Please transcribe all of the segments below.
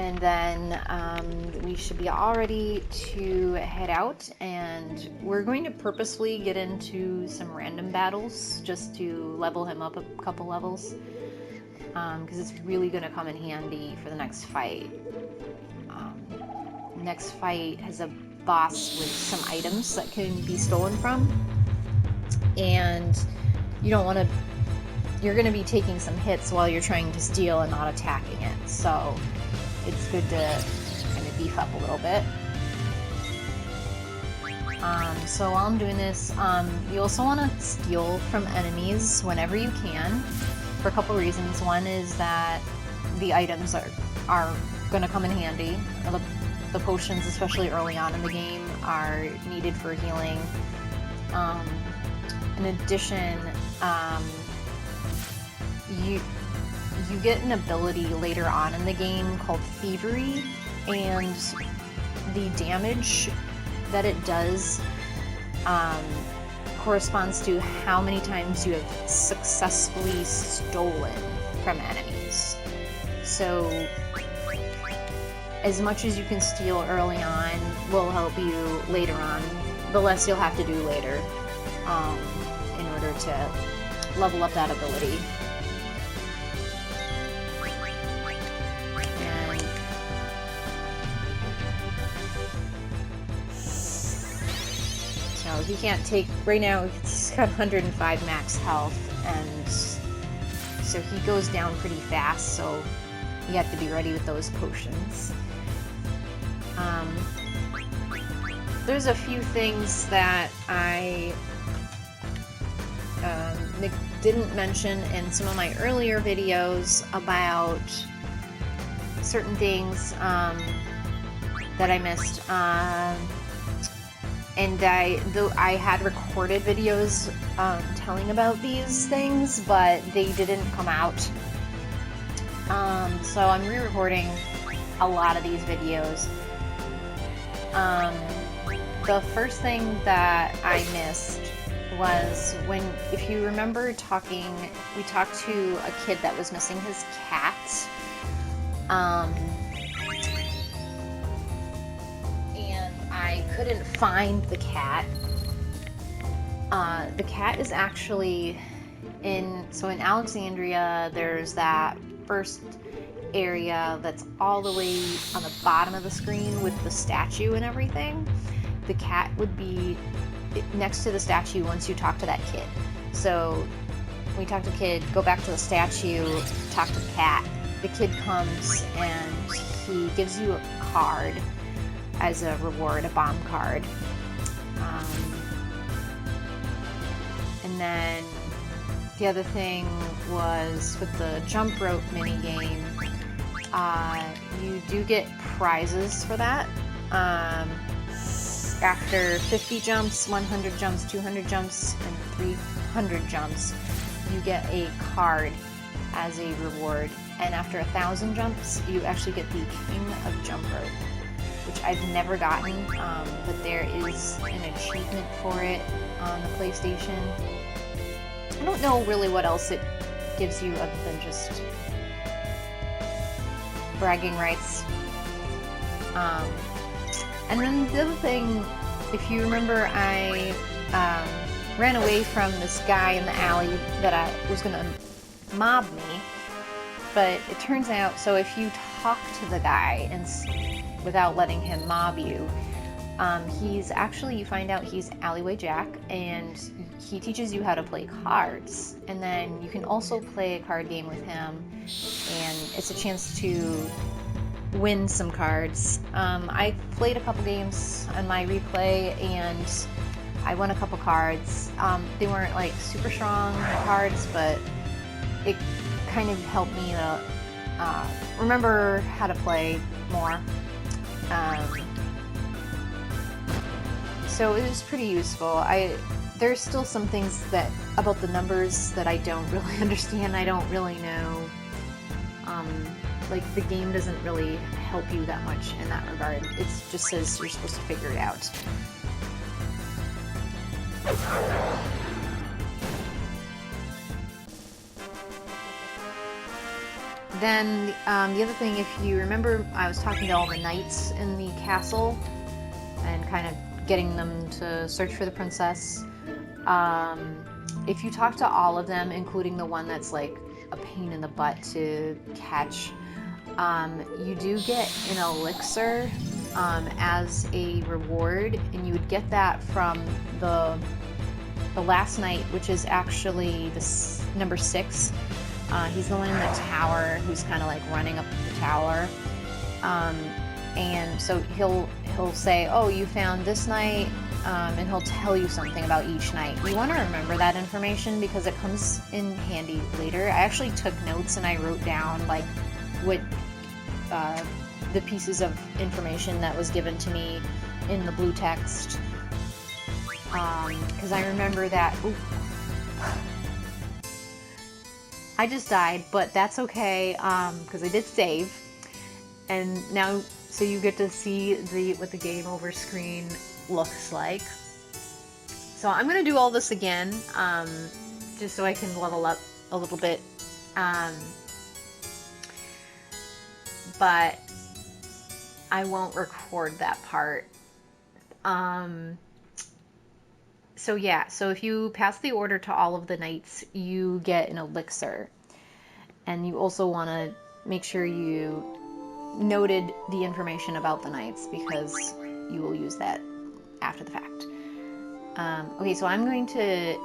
And then we should be all ready to head out, and we're going to purposefully get into some random battles just to level him up a couple levels, because it's really going to come in handy for the next fight. Next fight has a boss with some items that can be stolen from, and you don't want to, you're going to be taking some hits while you're trying to steal and not attacking it, so it's good to kind of beef up a little bit. So while I'm doing this, you also want to steal from enemies whenever you can, for a couple reasons. One is that the items are going to come in handy. The potions, especially early on in the game, are needed for healing. In addition, you get an ability later on in the game called Thievery, and the damage that it does corresponds to how many times you have successfully stolen from enemies. So as much as you can steal early on will help you later on. The less you'll have to do later in order to level up that ability. He can't take, right now he's got 105 max health, and so he goes down pretty fast, so you have to be ready with those potions. There's a few things that I didn't mention in some of my earlier videos about certain things that I missed. And I had recorded videos telling about these things, but they didn't come out. So I'm re-recording a lot of these videos. The first thing that I missed was when, if you remember we talked to a kid that was missing his cat. I couldn't find the cat. The cat is actually in Alexandria, there's that first area that's all the way on the bottom of the screen with the statue and everything. The cat would be next to the statue once you talk to that kid. So when you talk to the kid, go back to the statue, talk to the cat. The kid comes and he gives you a card as a reward, a bomb card. And then the other thing was with the jump rope minigame, you do get prizes for that. After 50 jumps, 100 jumps, 200 jumps, and 300 jumps, you get a card as a reward. And after 1,000 jumps, you actually get the King of Jump Rope, which I've never gotten, but there is an achievement for it on the PlayStation. I don't know really what else it gives you other than just bragging rights. And then the other thing, if you remember, I ran away from this guy in the alley that I was going to mob me, but it turns out, so if you talk to the guy and without letting him mob you, you find out he's Alleyway Jack, and he teaches you how to play cards. And then you can also play a card game with him, and it's a chance to win some cards. I played a couple games on my replay, and I won a couple cards. They weren't like super strong cards, but it kind of helped me to remember how to play more. So it was pretty useful. There's still some things about the numbers that I don't really understand. I don't really know. Like, the game doesn't really help you that much in that regard. It just says you're supposed to figure it out. then the other thing, if you remember, I was talking to all the knights in the castle and kind of getting them to search for the princess. If you talk to all of them, including the one that's like a pain in the butt to catch, you do get an elixir as a reward, and you would get that from the last knight, which is actually this number 6. He's the one in the tower who's kind of like running up the tower, and so he'll say, "Oh, you found this knight," and he'll tell you something about each knight. You want to remember that information because it comes in handy later. I actually took notes and I wrote down like what the pieces of information that was given to me in the blue text, because I remember that. Ooh. I just died, but that's okay, because I did save, and now, so you get to see what the game over screen looks like. So I'm gonna do all this again, just so I can level up a little bit, but I won't record that part. So yeah, so if you pass the order to all of the knights, you get an elixir. And you also want to make sure you noted the information about the knights, because you will use that after the fact. Okay, so I'm going to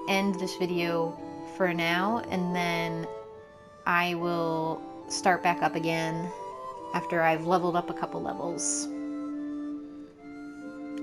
end this video for now, and then I will start back up again after I've leveled up a couple levels.